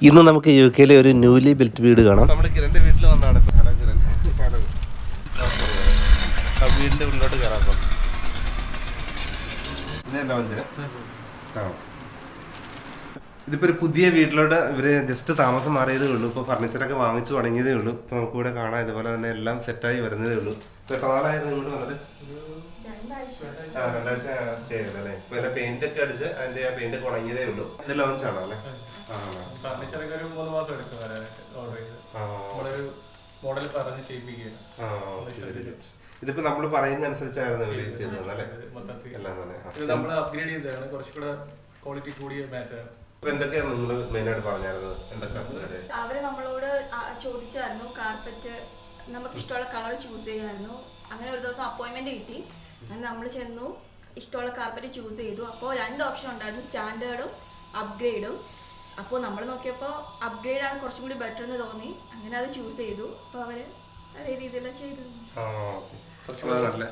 ഇന്ന് നമുക്ക് യു കെയിലെ ഒരു ന്യൂലി ബിൽറ്റ് വീട് കാണാം. നമ്മൾ കിരണിന്റെ വീട്ടിൽ വന്നാണ് വീടിന്റെ ഉള്ളിലോട്ട് കയറാം. ഇതിപ്പോ ഒരു പുതിയ വീട്ടിലോട്ട് ഇവര് ജസ്റ്റ് താമസം മാറിയതേ ഉള്ളൂ. ഇപ്പൊ ഫർണിച്ചറൊക്കെ വാങ്ങിച്ചു തുടങ്ങിയതേ ഉള്ളൂ. ഇപ്പൊ നമുക്ക് ഇവിടെ കാണാം. ഇതുപോലെ തന്നെ എല്ലാം സെറ്റായി വരുന്നതേ ഉള്ളൂ. ഇപ്പൊ എത്ര നാളായിരുന്നു ഇങ്ങോട്ട് വന്നത്? 2 ആഴ്ച സ്റ്റേ ചെയ്തല്ലേ. ഇപ്പൊ എല്ലാം പെയിന്റ് ഒക്കെ അടിച്ച് അതിന്റെ ആ പെയിന്റ് ഒക്കെ ഉണങ്ങിയതേ ഉള്ളൂ. ഇത് ലോഞ്ച് ആണോ അല്ലേ? ഇതിപ്പോ നമ്മൾ പറയുന്ന അനുസരിച്ചായിരുന്നു എന്തൊക്കെയാണ് നിങ്ങൾ മെയിൻ ആയിട്ട് പറഞ്ഞായിരുന്നത്? അവര് നമ്മളോട് ചോദിച്ചായിരുന്നു കാർപ്പറ്റ് നമുക്ക് ഇഷ്ടമുള്ള കളർ ചൂസ് ചെയ്യായിരുന്നു. അങ്ങനെ ഒരു ദിവസം അപ്പോയിന്റ്മെന്റ് കിട്ടി. അങ്ങനെ നമ്മൾ ചെന്നു, ഇഷ്ടമുള്ള കാർപ്പറ്റ് ചൂസ് ചെയ്തു. അപ്പോൾ 2 ഓപ്ഷൻ ഉണ്ടായിരുന്നു, സ്റ്റാൻഡേർഡും അപ്ഗ്രേഡും. അപ്പോൾ നമ്മൾ നോക്കിയപ്പോൾ അപ്ഗ്രേഡ് ആണ് കുറച്ചും കൂടി ബെറ്റർ എന്ന് തോന്നി. അങ്ങനെ അത് ചൂസ് ചെയ്തു. അപ്പോൾ അവര് അതേ രീതിയിലാണ് ചെയ്തു.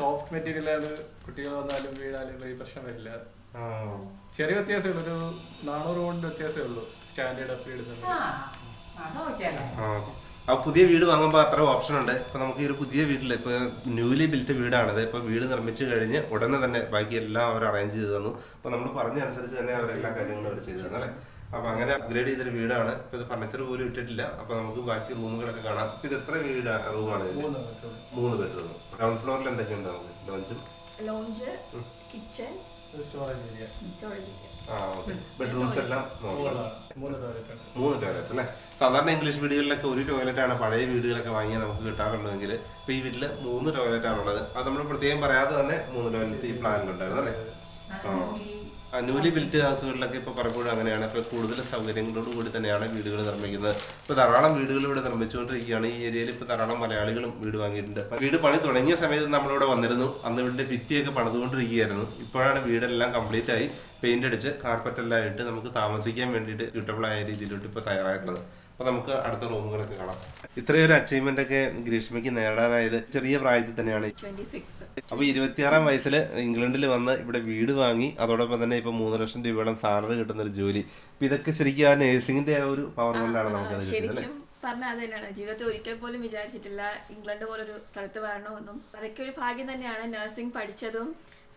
സോഫ്റ്റ് മെറ്റീരിയൽ ആണ്. കുട്ടികൾ വന്നാലും വീണാലും വലിയ പ്രശ്നം വരില്ല. ചെറിയ വ്യത്യാസമേ ഉള്ളൂ, ഒരു 400 പോണ്ട് വ്യത്യാസമേ ഉള്ളൂ സ്റ്റാൻഡേർഡ് അപ്ഗ്രേഡ്. പുതിയ വീട് വാങ്ങുമ്പോൾ അത്ര ഓപ്ഷൻ ഉണ്ട്. ഇപ്പൊ നമുക്ക് ഈ ഒരു പുതിയ വീട്ടിൽ ഇപ്പൊ ന്യൂലി ബിൽറ്റ് വീടാണിത്. ഇപ്പൊ വീട് നിർമ്മിച്ചു കഴിഞ്ഞ് ഉടനെ തന്നെ ബാക്കി എല്ലാം അവർ അറേഞ്ച് ചെയ്ത് തന്നു. അപ്പൊ നമ്മൾ പറഞ്ഞ അനുസരിച്ച് തന്നെ അവരെല്ലാ കാര്യങ്ങളും അവർ ചെയ്തു തന്നു അല്ലേ. അപ്പൊ അങ്ങനെ അപ്ഗ്രേഡ് ചെയ്തൊരു വീടാണ്. ഇപ്പൊ ഇത് ഫർണിച്ചർ പോലും ഇട്ടിട്ടില്ല. അപ്പൊ നമുക്ക് ബാക്കി റൂമുകളൊക്കെ കാണാം. ഇത് എത്ര റൂമാണ്? 3 ബെഡ്റൂം. ഗ്രൗണ്ട് ഫ്ലോറിൽ എന്തൊക്കെയുണ്ട്? നമുക്ക് ലോഞ്ച്, കിച്ചൺ, ബെഡ്റൂംസ് എല്ലാം 3 ടോയ്ലറ്റ് അല്ലേ. സാധാരണ ഇംഗ്ലീഷ് വീടുകളിലൊക്കെ 1 ടോയ്ലറ്റ് ആണ് പഴയ വീടുകളൊക്കെ വാങ്ങിയാൽ നമുക്ക് കിട്ടാറുള്ളതെങ്കിൽ ഇപ്പൊ ഈ വീട്ടില് 3 ടോയ്ലറ്റ് ആണുള്ളത്. അത് നമ്മൾ പ്രത്യേകം പറയാതെ തന്നെ 3 ടോയ്ലറ്റ് ഈ പ്ലാനിലുണ്ടായിരുന്നു അല്ലേ. ന്യൂലി ബിൽറ്റ് ഹൗസുകളിലൊക്കെ ഇപ്പൊ പലപ്പോഴും അങ്ങനെയാണ്. ഇപ്പൊ കൂടുതൽ സൗകര്യങ്ങളോട് കൂടി തന്നെയാണ് വീടുകൾ നിർമ്മിക്കുന്നത്. ഇപ്പൊ ധാരാളം വീടുകൾ ഇവിടെ നിർമ്മിച്ചുകൊണ്ടിരിക്കുകയാണ്. ഈ ഏരിയയിൽ ഇപ്പൊ ധാരാളം മലയാളികളും വീട് വാങ്ങിയിട്ടുണ്ട്. വീട് പണി തുടങ്ങിയ സമയത്ത് നമ്മളിവിടെ വന്നിരുന്നു. അന്ന് വീടിന്റെ ഭിത്തിയൊക്കെ പണിതുകൊണ്ടിരിക്കുകയായിരുന്നു. ഇപ്പോഴാണ് വീടെല്ലാം കംപ്ലീറ്റ് ആയി പെയിന്റ് അടിച്ച് കാർപ്പറ്റ് എല്ലാം ഇട്ട് നമുക്ക് താമസിക്കാൻ വേണ്ടിയിട്ട് സ്യൂട്ടബിൾ ആയ രീതിയിലോട്ട് ഇപ്പൊ തയ്യാറായിട്ടുള്ളത്. അപ്പൊ നമുക്ക് അടുത്ത റൂമുകളൊക്കെ കാണാം. ഇത്രയൊരു അച്ചീവ്മെന്റ് ഒക്കെ ഗ്രീഷ്മയ്ക്ക് നേടാനായത് ചെറിയ പ്രായത്തിൽ തന്നെയാണ്. അപ്പൊ 26-ാം വയസ്സിൽ ഇംഗ്ലണ്ടിൽ വന്ന് ഇവിടെ വീട് വാങ്ങി. അതോടൊപ്പം തന്നെ ഇപ്പൊ 3 ലക്ഷം രൂപയോളം സാലറി കിട്ടുന്ന ഒരു ജോലി. അപ്പൊ ഇതൊക്കെ ശരിക്കും ആ നേഴ്സിംഗിന്റെ ആ ഒരു പവർ കൊണ്ടാണ് നമുക്ക് പറഞ്ഞ അത് തന്നെയാണ്. ജീവിതത്തിൽ ഒരിക്കൽ പോലും വിചാരിച്ചിട്ടില്ല ഇംഗ്ലണ്ട് പോലൊരു സ്ഥലത്ത് വരണമെന്നും. അതൊക്കെ ഒരു ഭാഗ്യം തന്നെയാണ്. നഴ്സിംഗ് പഠിച്ചതും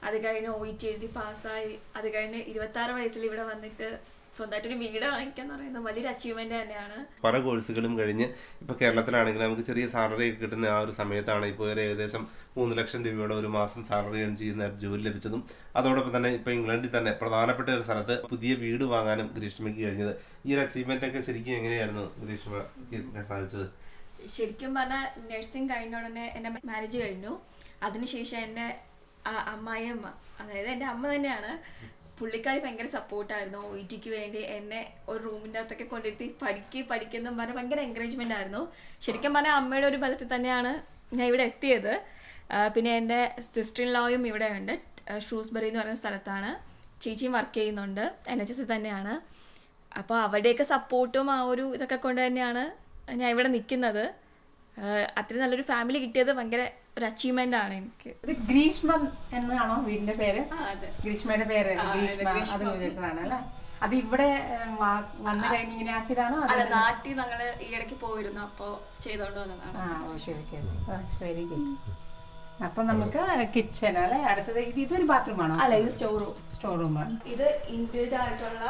അത് കഴിഞ്ഞ് OET എഴുതി പാസ്സായി. അത് കഴിഞ്ഞ് 26 വയസ്സിൽ ഇവിടെ വന്നിട്ട് സ്വന്തമായിട്ടൊരു വീട് വാങ്ങിക്കാന്ന് പറയുന്നത് വലിയൊരു അച്ചീവ്മെന്റ് തന്നെയാണ്. പല കോഴ്സുകളും കഴിഞ്ഞ് ഇപ്പൊ കേരളത്തിലാണെങ്കിൽ നമുക്ക് ചെറിയ സാലറി ഒക്കെ കിട്ടുന്ന ആ ഒരു സമയത്താണ് ഇപ്പോൾ ഒരു ഏകദേശം 3 ലക്ഷം രൂപയുടെ ഒരു മാസം സാലറി ഏൺ ചെയ്യുന്ന ജോലി ലഭിച്ചതും. അതോടൊപ്പം തന്നെ ഇപ്പൊ ഇംഗ്ലണ്ടിൽ തന്നെ പ്രധാനപ്പെട്ട ഒരു സ്ഥലത്ത് പുതിയ വീട് വാങ്ങാനും ഗ്രീഷ്മയ്ക്ക് കഴിഞ്ഞത്. ഈ ഒരു അച്ചീവ്മെന്റ് ഒക്കെ ശരിക്കും എങ്ങനെയായിരുന്നു ഗ്രീഷ്മയ്ക്ക് സാധിച്ചത്? ശരിക്കും പറഞ്ഞാൽ നഴ്സിംഗ് കഴിഞ്ഞ ഉടനെ എന്റെ മാരേജ് കഴിഞ്ഞു. അതിനുശേഷം എന്റെ അമ്മായിയമ്മ, അതായത് എന്റെ അമ്മ തന്നെയാണ്, പുള്ളിക്കാരി ഭയങ്കര സപ്പോർട്ടായിരുന്നു. OETക്ക് വേണ്ടി എന്നെ ഒരു റൂമിൻ്റെ അകത്തൊക്കെ കൊണ്ടിരുത്തി പഠിക്കുന്ന പറഞ്ഞാൽ ഭയങ്കര എൻകറേജ്മെന്റ് ആയിരുന്നു. ശരിക്കും പറഞ്ഞാൽ അമ്മയുടെ ഒരു ബലത്തിൽ തന്നെയാണ് ഞാൻ ഇവിടെ എത്തിയത്. പിന്നെ എൻ്റെ സിസ്റ്റർ ഇൻ ലോയും ഇവിടെ ഉണ്ട്. ഷ്രൂസ്ബറി എന്ന് പറയുന്ന സ്ഥലത്താണ്. ചേച്ചിയും വർക്ക് ചെയ്യുന്നുണ്ട്, NHS തന്നെയാണ്. അപ്പോൾ അവരുടെയൊക്കെ സപ്പോർട്ടും ആ ഒരു ഇതൊക്കെ കൊണ്ട് തന്നെയാണ് ഞാൻ ഇവിടെ നിൽക്കുന്നത്. അത്രയും നല്ലൊരു ഫാമിലി കിട്ടിയത് ഭയങ്കര ഒരു അച്ചീവ്മെന്റ് ആണ് എനിക്ക്. ഗ്രീഷ്മ എന്നാണോ വീടിന്റെ പേര്? ഗ്രീഷ്മയുടെ പേര് അത് വെച്ചതാണ് അല്ലേ. അത് ഇവിടെ വന്നു കഴിഞ്ഞ് ഇങ്ങനെ ആക്കിയതാണോ? അല്ല, നാട്ടിൽ ഞങ്ങള് ഈ ഇടയ്ക്ക് പോയിരുന്നു, അപ്പൊ ചെയ്തോണ്ട് വന്നതാണ്. Very good. അപ്പൊ നമുക്ക് കിച്ചൺ അല്ലെ. അടുത്തത് ഇതൊരു ബാത്റൂം ആണോ? അല്ല, ഇത് സ്റ്റോർ റൂമാണ്. ഇത് ഇൻബിൽഡ് ആയിട്ടുള്ള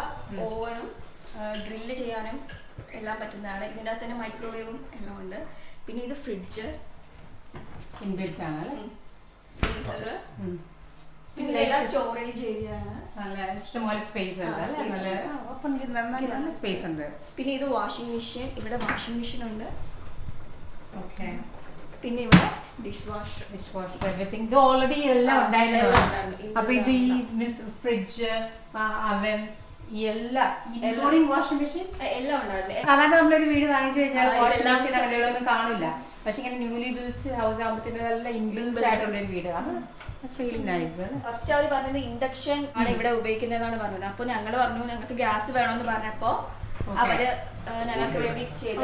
ഓവനും ഡ്രില്ല് ചെയ്യാനും എല്ലാം പറ്റുന്നതാണ്. ഇതിൻ്റെ അകത്ത് തന്നെ മൈക്രോവേവും എല്ലാം ഉണ്ട്. പിന്നെ ഇത് ഫ്രിഡ്ജ് ഇൻബിൽറ്റ് ആണ് അല്ലേ. ഫ്രീസർ, പിന്നെ ഇതെല്ലാം സ്റ്റോറേജ് ഏരിയ ആണ്. നല്ല ഇഷ്ടംപോലെ സ്പേസ് ഉണ്ട് അല്ലേ. നല്ല സ്പേസ് ഉണ്ട്. പിന്നെ ഇത് വാഷിംഗ് മെഷീൻ. ഇവിടെ വാഷിംഗ് മെഷീൻ ഉണ്ട്. ഓക്കെ. പിന്നെ ഇവിടെ ഡിഷ് വാഷർ എവരിതിങ് ഇത് ഓൾറെഡി എല്ലാം ഉണ്ടായിരുന്നു. അപ്പൊ ഇത് ഈ മീൻസ് ഫ്രിഡ്ജ്, അവൻ എല്ലാം ഇൻക്ലൂഡിംഗ് വാഷിംഗ് മെഷീൻ എല്ലാം ഉണ്ടായിരുന്നു. സാധാരണ നമ്മളൊരു വീട് വാങ്ങിച്ചു കഴിഞ്ഞാൽ വാഷിംഗ് മെഷീൻ അങ്ങനെയുള്ളതൊന്നും കാണില്ല. പക്ഷെ ഇങ്ങനെ ന്യൂലി ബിൽറ്റ് ഹൗസ് ആകുമ്പോഴത്തേന് നല്ല ഇൻബിൽറ്റ് ആയിട്ടുള്ള ഒരു വീട്. ഫസ്റ്റ് അവർ പറഞ്ഞത് ഇൻഡക്ഷൻ ആണ് ഇവിടെ ഉപയോഗിക്കുന്നതെന്നാണ് പറഞ്ഞത്. അപ്പൊ ഞങ്ങൾ പറഞ്ഞു ഞങ്ങൾക്ക് ഗ്യാസ് വേണമെന്ന് പറഞ്ഞപ്പോ അവര് ഞങ്ങൾക്ക് വേണ്ടി ചെയ്തു.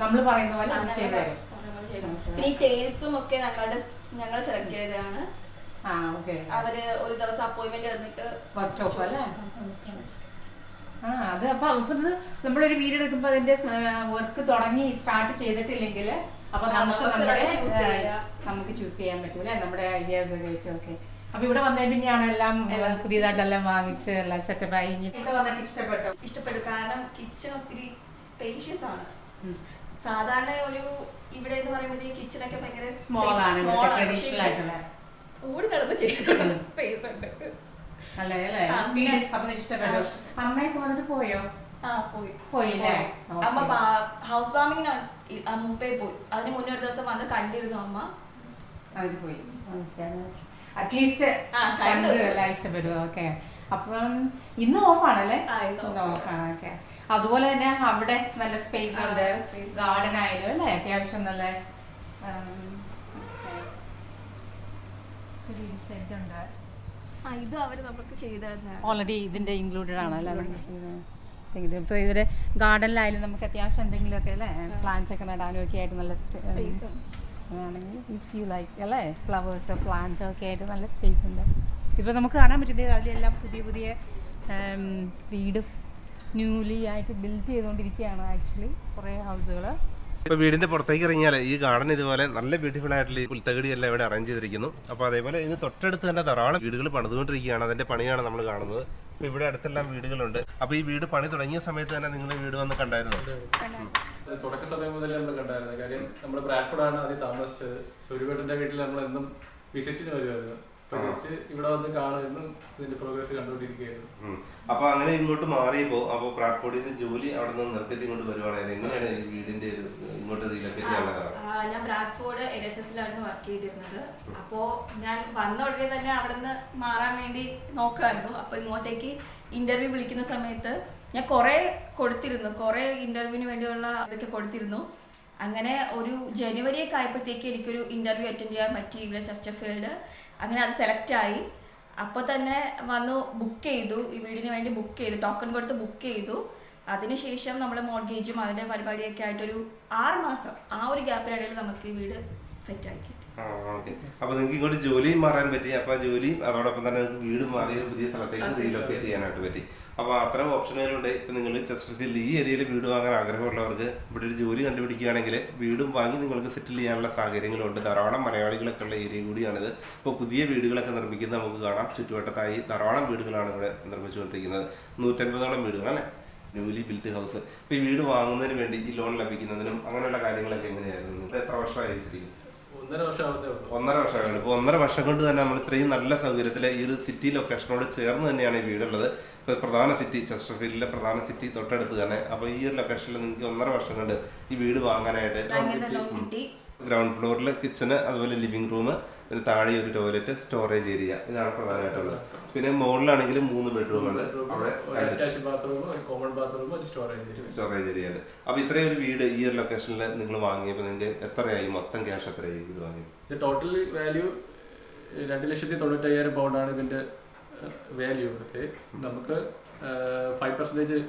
നമ്മൾ പറയുന്ന പോലെ ചെയ്തു. പിന്നെ ഈ ടൈൽസും ഒക്കെ ഞങ്ങൾ സെലക്ട് ചെയ്തതാണ്. അവര് ഒരു ദിവസം അപ്പോയിന്റ്മെന്റ് തന്നിട്ട് വർക്ക്ഷോപ്പ് അല്ലേ. അത് അപ്പൊ ഇത് നമ്മളൊരു വീട് എടുക്കുമ്പോ അതിന്റെ വർക്ക് തുടങ്ങി സ്റ്റാർട്ട് ചെയ്തിട്ടില്ലെങ്കിൽ അപ്പൊ നമുക്ക് നമുക്ക് ചൂസ് ചെയ്യാൻ പറ്റൂല നമ്മുടെ ഐഡിയാസ് ഒക്കെ വെച്ച്. ഓക്കെ, അപ്പൊ ഇവിടെ വന്നേ പിന്നെയാണ് എല്ലാം പുതിയതായിട്ടെല്ലാം വാങ്ങിച്ച് എല്ലാം സെറ്റപ്പ് ആയി. വന്നിട്ട് ഇഷ്ടപ്പെട്ടു. കാരണം കിച്ചൺ ഒത്തിരി സ്പേഷ്യസ് ആണ്. സാധാരണ ഒരു ഇവിടെ എന്ന് പറയുമ്പോഴത്തേക്ക് കിച്ചണൊക്കെ ഭയങ്കര സ്മോൾ ആണ്, ട്രഡീഷണൽ ആയിട്ടുള്ള ഓടി നടന്ന് ചെയ്യുന്ന സ്പേസ് ഉണ്ട്. അല്ലേ അല്ലേ? അപ്പൊ ഇഷ്ടപ്പെട്ടു. അമ്മയൊക്കെ വന്നിട്ട് പോയോ? പോയില്ലേ? അമ്മ ഹൗസ് വാമിങ്ങിനാണ് മുമ്പേ പോയി. അതിന് മുന്നേ ഒരു ദിവസം വന്ന് കണ്ടിരുന്നു അമ്മ. അതിന് പോയി. അറ്റ്ലീസ്റ്റ് എല്ലാം ഇഷ്ടപ്പെട്ടു. ഓക്കെ, അപ്പം ഇന്ന് ഓഫാണല്ലേ? ഇന്ന് ഓഫാണ്. ഓക്കെ, അതുപോലെ തന്നെ അവിടെ നല്ല സ്പേസ് ഉണ്ട്, ഗാർഡൻ ആയാലും അല്ലേ, അത്യാവശ്യം നല്ല ഓൾറെഡി ഇതിന്റെ ഇൻക്ലൂഡഡ് ആണ് അല്ലേ? ഇപ്പോൾ ഇവര് ഗാർഡനിലായാലും നമുക്ക് അത്യാവശ്യം എന്തെങ്കിലുമൊക്കെ അല്ലേ പ്ലാന്റ്സ് ഒക്കെ നടാനും ഒക്കെ ആയിട്ട് നല്ല ആണെങ്കിൽ ഇഫ് യു ലൈക്ക് അല്ലേ ഫ്ലവേഴ്സ് പ്ലാന്റ്സ് ഒക്കെ ആയിട്ട് നല്ല സ്പേസ് ഉണ്ട്. ഇപ്പോൾ നമുക്ക് കാണാൻ പറ്റുന്നത് അതിലെല്ലാം പുതിയ പുതിയ വീട് ന്യൂലി ആയിട്ട് ബിൽഡ് ചെയ്തുകൊണ്ടിരിക്കുകയാണ് ആക്ച്വലി കുറേ ഹൗസുകൾ. ഇപ്പോൾ വീടിൻ്റെ പുറത്തേക്ക് ഇറങ്ങിയാൽ ഈ ഗാർഡൻ ഇതുപോലെ നല്ല ബ്യൂട്ടിഫുൾ ആയിട്ടുള്ള ഈ പുൽത്തകടിയെല്ലാം ഇവിടെ അറേഞ്ച് ചെയ്തിരിക്കുന്നു. അപ്പോൾ അതേപോലെ ഇതിന് തൊട്ടടുത്ത് തന്നെ ധാരാളം വീടുകൾ പണിതുകൊണ്ടിരിക്കുകയാണ്. അതിൻ്റെ പണിയാണ് നമ്മൾ കാണുന്നത്. അപ്പോൾ ഇവിടെ അടുത്തെല്ലാം വീടുകളുണ്ട്. അപ്പോൾ ഈ വീട് പണി തുടങ്ങിയ സമയത്ത് തന്നെ നിങ്ങൾ വീട് വന്ന് കണ്ടായിരുന്നു? തുടക്ക സമയം മുതൽ നമ്മൾ കണ്ടായിരുന്നു. കാര്യം നമ്മൾ ബ്രാഡ്ഫോർഡാണ് ആദ്യം താമസിച്ചത്. സൂര്യവേട്ടൻ്റെ വീട്ടിൽ നമ്മൾ എന്നും വിസിറ്റിന് വരുമായിരുന്നു. ഇവിടെ വന്ന് കാണുന്നു, ഇതിന്റെ പ്രോഗ്രസ് കണ്ടുകൊണ്ടിരിക്കുകയായിരുന്നു. അപ്പൊ അങ്ങനെ ഇങ്ങോട്ട് മാറിയപ്പോ അപ്പൊ ബ്രാഡ്ഫോർഡിൽ നിന്ന് ജോലി അവിടെ നിന്ന് നിർത്തിയിട്ട് ഇങ്ങോട്ട് വരുവാണെങ്കിൽ എങ്ങനെയാണ് ഈ വീടിന്റെ ഇങ്ങോട്ട് ഞാൻ ബ്രാഡ്ഫോർഡ് NHSലാണ് വർക്ക് ചെയ്തിരുന്നത്. അപ്പോ ഞാൻ വന്ന ഉടനെ തന്നെ അവിടെ നിന്ന് മാറാൻ വേണ്ടി നോക്കായിരുന്നു. അപ്പൊ ഇങ്ങോട്ടേക്ക് ഇന്റർവ്യൂ വിളിക്കുന്ന സമയത്ത് ഞാൻ കുറെ ഇന്റർവ്യൂവിന് വേണ്ടിയുള്ള ഇതൊക്കെ കൊടുത്തിരുന്നു. അങ്ങനെ ഒരു ജനുവരി ഒക്കെ ആയപ്പോഴത്തേക്ക് എനിക്കൊരു ഇന്റർവ്യൂ അറ്റൻഡ് ചെയ്യാൻ പറ്റി ഇവിടെ ചെസ്റ്റർഫീൽഡ്. അങ്ങനെ അത് സെലക്ട് ആയി. അപ്പോൾ തന്നെ വന്നു ബുക്ക് ചെയ്തു, ഈ വീടിന് വേണ്ടി ബുക്ക് ചെയ്തു, ടോക്കൺ കൊടുത്ത് ബുക്ക് ചെയ്തു. അതിനുശേഷം നമ്മൾ മോർഗേജും അതിൻ്റെ പരിപാടിയൊക്കെ ആയിട്ടൊരു 6 മാസം ആ ഒരു ഗ്യാപ്പിനിടയിൽ നമുക്ക് ഈ വീട് സെറ്റ് ആക്കി. അപ്പൊ നിങ്ങൾക്ക് ഇങ്ങോട്ട് ജോലിയും മാറാൻ പറ്റി. അപ്പൊ ജോലി അതോടൊപ്പം തന്നെ വീട് മാറി പുതിയ സ്ഥലത്തേക്ക് റീലൊക്കേറ്റ് ചെയ്യാനായിട്ട് പറ്റി. അപ്പോൾ അത്തരം ഓപ്ഷനുകളുണ്ട്. ഇപ്പം നിങ്ങൾ ചെസ്റ്റർഫീൽഡ് ഈ ഏരിയയിൽ വീട് വാങ്ങാൻ ആഗ്രഹമുള്ളവർക്ക് ഇവിടെ ഒരു ജോലി കണ്ടുപിടിക്കുകയാണെങ്കിൽ വീടും വാങ്ങി നിങ്ങൾക്ക് സെറ്റിൽ ചെയ്യാനുള്ള സാഹചര്യങ്ങളുണ്ട്. ധാരാളം മലയാളികളൊക്കെ ഉള്ള ഏരിയ കൂടിയാണിത്. ഇപ്പോൾ പുതിയ വീടുകളൊക്കെ നിർമ്മിക്കുന്നത് നമുക്ക് കാണാം. ചുറ്റുവട്ടത്തായി ധാരാളം വീടുകളാണ് ഇവിടെ നിർമ്മിച്ചുകൊണ്ടിരിക്കുന്നത്. 150ഓളം വീടുകൾ അല്ലേ, ന്യൂലി ബിൽറ്റ് ഹൗസ്. ഇപ്പോൾ ഈ വീട് വാങ്ങുന്നതിന് വേണ്ടി ഈ ലോൺ ലഭിക്കുന്നതിനും അങ്ങനെയുള്ള കാര്യങ്ങളൊക്കെ എങ്ങനെയായിരുന്നു? നിങ്ങൾക്ക് എത്ര വർഷമായി ശരിക്കും? 1.5 വർഷമാകുന്നത്. 1.5 വർഷമാണ്. ഇപ്പോൾ 1.5 വർഷം കൊണ്ട് തന്നെ നമ്മൾ ഇത്രയും നല്ല സൗകര്യത്തിൽ ഈ ഒരു സിറ്റി ലൊക്കേഷനോട് ചേർന്ന് തന്നെയാണ് ഈ വീടുള്ളത്. ഇപ്പോൾ പ്രധാന സിറ്റി ചെസ്റ്റർഫീൽഡിലെ പ്രധാന സിറ്റി തൊട്ടടുത്ത് തന്നെ. അപ്പോൾ ഈ ഒരു ലൊക്കേഷനിൽ നിങ്ങൾക്ക് 1.5 വർഷം കൊണ്ട് ഈ വീട് വാങ്ങാനായിട്ട് ഗ്രൗണ്ട് ഫ്ലോറിൽ കിച്ചണ്, അതുപോലെ ലിവിംഗ് റൂം, ഒരു താഴെ ഒരു ടോയ്ലറ്റ്, സ്റ്റോറേജ് ഏരിയ, ഇതാണ് പ്രധാനമായിട്ടുള്ളത്. പിന്നെ മുകളിലാണെങ്കിലും 3 ബെഡ്റൂമുണ്ട്, അവിടെ സ്റ്റോറേജ് ഏരിയ ഉണ്ട്. അപ്പൊ ഇത്രയും ഒരു വീട് ഈ ഒരു ലൊക്കേഷനിൽ നിങ്ങൾ വാങ്ങിയപ്പോൾ നിങ്ങൾക്ക് എത്രയായി മൊത്തം ക്യാഷ് എത്രയായി ഇത് വാങ്ങിയത്? ടോട്ടൽ വാല്യൂ 2,95,000 പൗണ്ടാണ് ഇതിന്റെ വാല്യൂ. നമുക്ക് 5%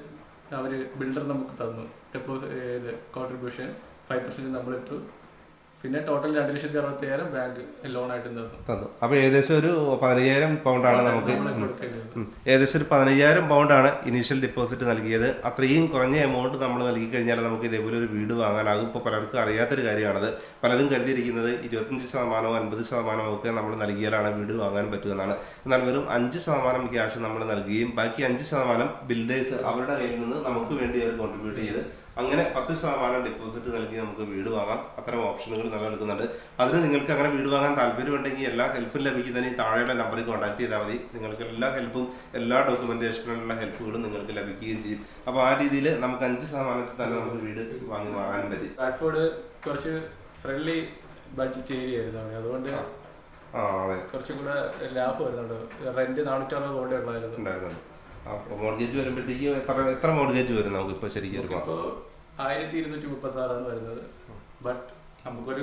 അവര് ബിൽഡർ നമുക്ക് തന്നു ഡെപ്പോസിറ്റ് കോൺട്രിബ്യൂഷൻ 5% നമ്മളിട്ടു. പിന്നെ ടോട്ടൽ 2,60,000 ബാങ്ക് ലോൺ ആയിട്ട് തന്നു. അപ്പൊ ഏകദേശം ഒരു 15,000 പൗണ്ടാണ് നമുക്ക് ഏകദേശം ഒരു 15,000 പൗണ്ടാണ് ഇനീഷ്യൽ ഡെപ്പോസിറ്റ് നൽകിയത്. അത്രയും കുറഞ്ഞ എമൗണ്ട് നമ്മൾ നൽകി കഴിഞ്ഞാൽ നമുക്ക് ഇതേപോലെ ഒരു വീട് വാങ്ങാനാകും. ഇപ്പോൾ പലർക്കും അറിയാത്തൊരു കാര്യമാണത്. പലരും കരുതിയിരിക്കുന്നത് 25% 50% ഒക്കെ നമ്മൾ നൽകിയാലാണ് വീട് വാങ്ങാൻ പറ്റുമെന്നാണ്. എന്നാൽ വെറും 5% ക്യാഷ് നമ്മൾ നൽകുകയും ബാക്കി 5% ബിൽഡേഴ്സ് അവരുടെ കയ്യിൽ നിന്ന് നമുക്ക് വേണ്ടി അവർ കോൺട്രിബ്യൂട്ട് ചെയ്ത് അങ്ങനെ 10% ഡെപ്പോസിറ്റ് നൽകി നമുക്ക് വീട് വാങ്ങാം. അത്തരം ഓപ്ഷനുകൾ നിലനിൽക്കുന്നുണ്ട്. അതിന് നിങ്ങൾക്ക് അങ്ങനെ വീട് വാങ്ങാൻ താല്പര്യമുണ്ടെങ്കിൽ എല്ലാ ഹെൽപ്പും ലഭിക്കുന്നതിന് താഴെയുള്ള നമ്പറിൽ കോൺടാക്ട് ചെയ്താൽ മതി. നിങ്ങൾക്ക് എല്ലാ ഹെൽപ്പും എല്ലാ ഡോക്യുമെന്റേഷനുള്ള ഹെൽപ്പുകളും നിങ്ങൾക്ക് ലഭിക്കുകയും ചെയ്യും. അപ്പോൾ ആ രീതിയിൽ നമുക്ക് 5% തന്നെ നമുക്ക് വീട് വാങ്ങി മാറാനും പറ്റും. ബ്രാഡ്ഫോർഡ് കുറച്ച് ഫ്രണ്ട്ലി ബഡ്ജറ്റ് ഏരിയ ആയിരുന്നു, അതുകൊണ്ട് കുറച്ചും കൂടെ ലാഭം വരുന്നുണ്ട്. റെന്റ് 460 പൗണ്ട് ഉണ്ടായിരുന്നു. മോർഗേജ് വരുമ്പോഴത്തേക്ക് എത്ര മോർഗേജ് വരും നമുക്ക് ഇപ്പോൾ ശരിക്കും? ഇപ്പോൾ 1,236 വരുന്നത്. ബട്ട് നമുക്കൊരു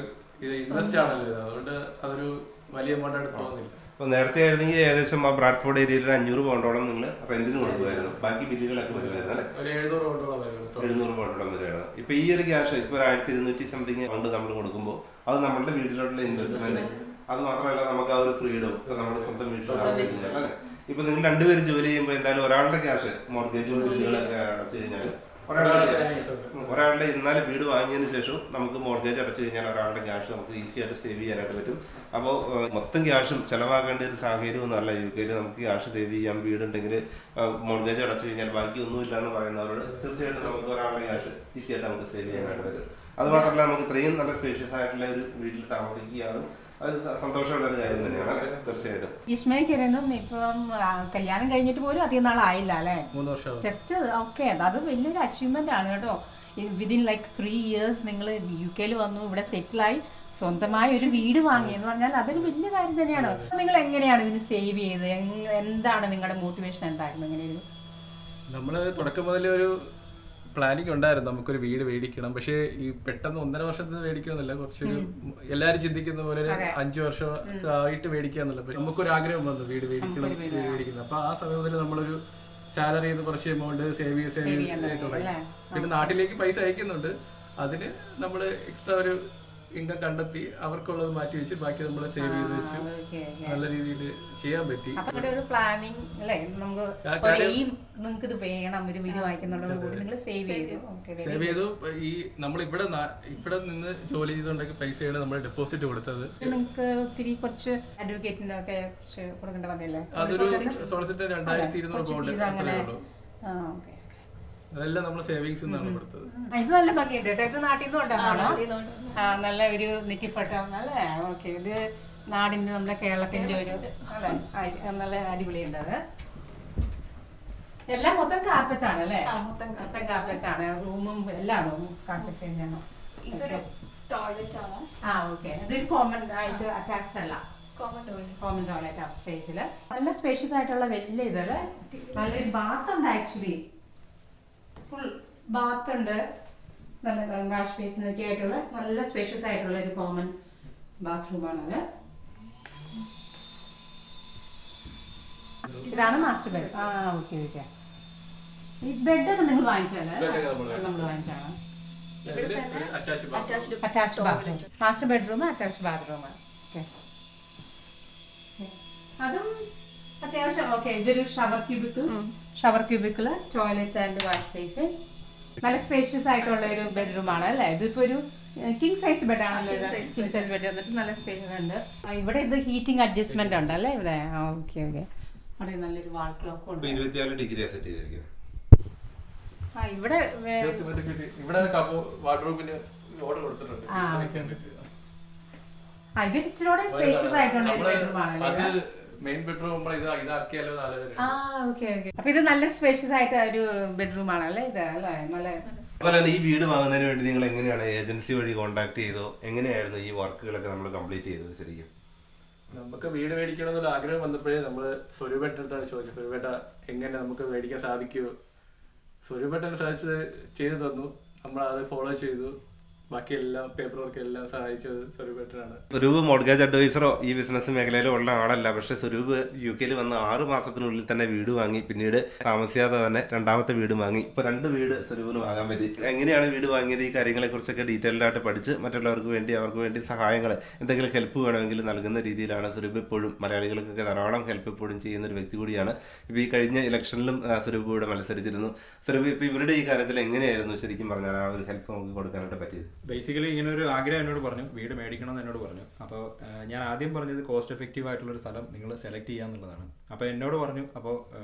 ഇൻവെസ്റ്റ് ആണല്ലോ, അതുകൊണ്ട് അതൊരു വലിയ എമൗണ്ട് ആയിട്ട് തോന്നുന്നില്ല. അപ്പോൾ നേരത്തെ ആയിരുന്നെങ്കിൽ ഏകദേശം ആ ബ്രാഡ്ഫോർഡ് ഏരിയയിൽ 500 പൗണ്ടോളം നിങ്ങൾ റെന്റിന് കൊടുക്കുമായിരുന്നു. ബാക്കി ബില്ലുകളൊക്കെ വരുമായിരുന്നു അല്ലേ? ഒരു 700 പൗണ്ടോളം വരുമായിരുന്നു. ഇപ്പൊ ഈ ഒരു ക്യാഷ് ഇപ്പോൾ 1,200 സംതിങ് പൗണ്ട് നമ്മൾ കൊടുക്കുമ്പോൾ അത് നമ്മളുടെ വീട്ടിലോട്ടുള്ള ഇൻവെസ്റ്റ്മെന്റ്. അത് മാത്രമല്ല നമുക്ക് ആ ഒരു ഫ്രീഡം, ഇപ്പൊ നമ്മുടെ സ്വന്തം വീട്ടിൽ അല്ലേ, ഇപ്പൊ നിങ്ങൾ രണ്ടുപേരും ജോലി ചെയ്യുമ്പോൾ എന്തായാലും ഒരാളുടെ ക്യാഷ് മോർഗേജ് ബില്ലുകളൊക്കെ അടച്ചു കഴിഞ്ഞാൽ ഒരാളുടെ ഇന്നാലും വീട് വാങ്ങിയതിന് ശേഷം നമുക്ക് മോർഗേജ് അടച്ചു കഴിഞ്ഞാൽ ഒരാളുടെ ക്യാഷ് നമുക്ക് ഈസി ആയിട്ട് സേവ് ചെയ്യാനായിട്ട് പറ്റും. അപ്പോൾ മൊത്തം ക്യാഷും ചിലവാക്കേണ്ട ഒരു സാഹചര്യമൊന്നും അല്ല UK യിൽ. നമുക്ക് ക്യാഷ് സേവ് ചെയ്യാം, വീടുണ്ടെങ്കിൽ മോർഗേജ് അടച്ചു കഴിഞ്ഞാൽ ബാക്കി ഒന്നുമില്ല എന്ന് പറയുന്നവരോട് തീർച്ചയായിട്ടും നമുക്ക് ഒരാളുടെ ക്യാഷ് ഈസി ആയിട്ട് നമുക്ക് സേവ് ചെയ്യാനായിട്ട് പറ്റും. അത് മാത്രമല്ല നമുക്ക് ഇത്രയും നല്ല സ്പേഷ്യസ് ആയിട്ടുള്ള ഒരു വീട്ടിൽ താമസിക്കുകയാണ് അത് സന്തോഷമുള്ള ഒരു കാര്യം തന്നെയാണ് തീർച്ചയായിട്ടും. ഇഷ്മയ്ക്കിനും ഇപ്പം കല്യാണം കഴിഞ്ഞിട്ട് പോലും അധികം നാളായില്ല അല്ലേ? 3 വർഷം. ജസ്റ്റ് ഓക്കെ, അത് വലിയൊരു അച്ചീവ്മെന്റ് ആണ് കേട്ടോ. വിതിൻ ലൈക്ക് 3 years നിങ്ങൾ UK വന്നു, ഇവിടെ സെറ്റിലായി, സ്വന്തമായ ഒരു വീട് വാങ്ങി എന്ന് പറഞ്ഞാൽ അതൊരു വലിയ കാര്യം തന്നെയാണ്. നിങ്ങൾ എങ്ങനെയാണ് ഇതിന് സേവ് ചെയ്ത്? എന്താണ് നിങ്ങളുടെ മോട്ടിവേഷൻ? എന്തായിരുന്നു ഇങ്ങനെ ഒരു? നമ്മള് തുടക്കം മുതലേ ഒരു പ്ലാനിങ് ഉണ്ടായിരുന്നു നമുക്കൊരു വീട് മേടിക്കണം. പക്ഷേ ഈ പെട്ടെന്ന് 1.5 വർഷത്തിൽ മേടിക്കണമെന്നില്ല, കുറച്ചൊരു എല്ലാരും ചിന്തിക്കുന്ന പോലെ ഒരു 5 വർഷം ആയിട്ട് മേടിക്കാന്നല്ല. പക്ഷെ നമുക്കൊരു ആഗ്രഹം വന്നു വീട് മേടിക്കണം. അപ്പൊ ആ സമയം മുതൽ നമ്മളൊരു സാലറി കുറച്ച് എമൗണ്ട് സേവ് ചെയ്ത് തുടങ്ങി. പിന്നെ നാട്ടിലേക്ക് പൈസ അയക്കുന്നുണ്ട്, അതിന് നമ്മൾ എക്സ്ട്രാ ഒരു ഇൻകം കണ്ടെത്തി അവർക്കുള്ളത് മാറ്റി വെച്ച് ബാക്കി നമ്മൾ സേവ് ചെയ്ത് വെച്ച് നല്ല രീതിയിൽ ചെയ്യാൻ പറ്റി. ഒരു പ്ലാനിങ് അല്ലേ? നമുക്ക് നിങ്ങൾക്ക് ഇത് വേണം, ഒരു വീട് വാങ്ങിക്കുന്നുള്ളത് കൂടി നിങ്ങൾ സേവ് ചെയ്തു. ഈ നമ്മൾ ഇവിടെ നിന്ന് ജോലി ചെയ്തുകൊണ്ടൊക്കെ പൈസയാണ് നമ്മൾ ഡെപ്പോസിറ്റ് കൊടുത്തത്. നിങ്ങൾക്ക് ഒത്തിരി കുറച്ച് അഡ്വക്കേറ്റിന്റെ ഒക്കെ കൊടുക്കേണ്ട വന്നില്ലേ? അതൊരു സോളിസിറ്റർ 2200 പൗണ്ട്. അതെല്ലാം നമ്മൾ സേവിങ്സ് നിന്നാണ് കൊടുത്തത്. ഇത് നല്ല ഭംഗിയുണ്ട് കേട്ടോ. ഇത് നാട്ടിൽ നിന്ന് കൊണ്ടുവന്നാണോ? നല്ല ഒരു നെറ്റിപ്പട്ടം അല്ലേ? ഓക്കെ, ഇത് നാടിന്റെ നമ്മുടെ കേരളത്തിന്റെ ഒരു അല്ലേ, നല്ല അടിപൊളിയുണ്ട്. അത് എല്ലാം മൊത്തം കാർപ്പറ്റ് ആണ് അല്ലേ? മൊത്തം കാർപ്പറ്റ് ആണ്. റൂമും എല്ലാം കാർപ്പറ്റ് തന്നെയാണോ? ഇതൊരു ടോയ്ലറ്റ് ആണ്. ഓക്കെ, ഇതൊരു കോമൺ ആയിട്ട് അറ്റാച്ച്ഡ് അല്ല, കോമൺ ടോയ്ലറ്റ് അപ്സ്റ്റേഴ്സില്. നല്ല സ്പേഷ്യസ് ആയിട്ടുള്ള വലിയ ഇതല്ലേ, നല്ലൊരു ബാത്ത് ഉണ്ട്. ആക്ച്വലി ഫുൾ ബാത്ത് ഉണ്ട്, നല്ല വാഷ് ബേസിനൊക്കെ ആയിട്ടുള്ള നല്ല സ്പേഷ്യസ് ആയിട്ടുള്ള ഒരു കോമൺ ബാത്റൂമാണത്. ഇതാണ് മാസ്റ്റർ ബെഡ്. Okay okay. ഈ ബെഡൊക്കെ നിങ്ങൾ വാങ്ങിച്ചാണ്? നമ്മൾ വാങ്ങിച്ചാണ്. Attached bathroom, master bedroom, attached bathroom. Okay, അതും അത്യാവശ്യം ഓക്കെ. ഇതൊരു shower cubicle, toilet and wash basin. നല്ല സ്പേഷ്യസ് ആയിട്ടുള്ള ഒരു ബെഡ്റൂം ആണ് അല്ലേ? ഇതിപ്പോ ഒരു കിങ് സൈസ് ബെഡ് ആണല്ലോ. കിങ് സൈസ് ബെഡ് വന്നിട്ട് നല്ല സ്പേഷ്യസ് ഉണ്ട്. ഇവിടെ ഇത് ഹീറ്റിംഗ് അഡ്ജസ്റ്റ്മെന്റ് ഉണ്ട് അല്ലേ ഇവിടെ? Okay okay. അവിടെ നല്ലൊരു വാൾ ക്ലോക്ക് ഉണ്ട്. 24 ഡിഗ്രി സെറ്റ് ചെയ്തിരിക്കുന്നത്. ഇവിടെ വാർഡ്രോബിന് ഓർഡർ കൊടുത്തിട്ടുണ്ട്. ഇത് ഇച്ചിരി സ്പേഷ്യസ് ആയിട്ടുള്ള ഒരു ബെഡ്റൂം ആണല്ലേ? മെയിൻ ബെഡ്റൂം ഇതാക്കിയാലോ. അപ്പൊ ഇത് നല്ല സ്പേഷ്യസ് ആയിട്ട് ഒരു ബെഡ്റൂം ആണല്ലേ ഇത് അല്ലേ? നല്ല. അതുപോലെ ഈ വീട് വാങ്ങുന്നതിന് വേണ്ടി നിങ്ങൾ എങ്ങനെയാണ് ഏജൻസി വഴി കോൺടാക്ട് ചെയ്തോ? എങ്ങനെയായിരുന്നു ഈ വർക്കുകളൊക്കെ നമ്മൾ കംപ്ലീറ്റ് ചെയ്തത്? ശരിക്കും നമുക്ക് വീട് മേടിക്കണം എന്നുള്ള ആഗ്രഹം വന്നപ്പോഴേ നമ്മള് സ്വരൂപേട്ടടുത്താണ് ചോദിച്ചത്, സ്വരൂപേട്ട എങ്ങനെ നമുക്ക് മേടിക്കാൻ സാധിക്കുമോ? സ്വരൂപേട്ടന് സാധിച്ചത് ചെയ്തു തന്നു, നമ്മൾ അത് ഫോളോ ചെയ്തു. ബാക്കിയെല്ലാം പേപ്പർ വർക്ക് എല്ലാം സഹായിച്ചത് സ്വരൂപേട്ടനാണ്. സ്വരൂപ് മോർഗേജ് അഡ്വൈസറോ ഈ ബിസിനസ് മേഖലയിലോ ഉള്ള ആളല്ല. പക്ഷെ സ്വരൂപ് UK വന്ന് 6 മാസത്തിനുള്ളിൽ തന്നെ വീട് വാങ്ങി. പിന്നീട് താമസിയാതെ തന്നെ 2ാമത്തെ വീട് വാങ്ങി. ഇപ്പൊ 2 വീട് സ്വരൂപിന് വാങ്ങാൻ പറ്റി. എങ്ങനെയാണ് വീട് വാങ്ങിയത്, ഈ കാര്യങ്ങളെ കുറിച്ചൊക്കെ ഡീറ്റെയിൽഡ് ആയിട്ട് പഠിച്ച് മറ്റുള്ളവർക്ക് വേണ്ടി സഹായങ്ങൾ എന്തെങ്കിലും ഹെൽപ്പ് വേണമെങ്കിൽ നൽകുന്ന രീതിയിലാണ് സ്വരൂപ് എപ്പോഴും. മലയാളികൾക്കൊക്കെ ധാരാളം ഹെൽപ്പ് എപ്പോഴും ചെയ്യുന്ന ഒരു വ്യക്തി കൂടിയാണ്. ഇപ്പൊ ഈ കഴിഞ്ഞ ഇലക്ഷനിലും സ്വരൂപ് ഇവിടെ മത്സരിച്ചിരുന്നു. സ്വരൂപ് ഇപ്പൊ ഇവരുടെ ഈ കാര്യത്തിൽ എങ്ങനെയായിരുന്നു ശരിക്കും പറഞ്ഞാൽ ആ ഒരു ഹെൽപ്പ് നമുക്ക് കൊടുക്കാനായിട്ട് പറ്റിയത്? ബേസിക്കലി ഇങ്ങനെ ഒരു ആഗ്രഹം എന്നോട് പറഞ്ഞു, വീട് മേടിക്കണം എന്ന് എന്നോട് പറഞ്ഞു. അപ്പോൾ ഞാൻ ആദ്യം പറഞ്ഞത് കോസ്റ്റ് എഫക്റ്റീവ് ആയിട്ടുള്ളൊരു സ്ഥലം നിങ്ങൾ സെലക്ട് ചെയ്യാന്നുള്ളതാണ്. അപ്പോൾ എന്നോട് പറഞ്ഞു, അപ്പോൾ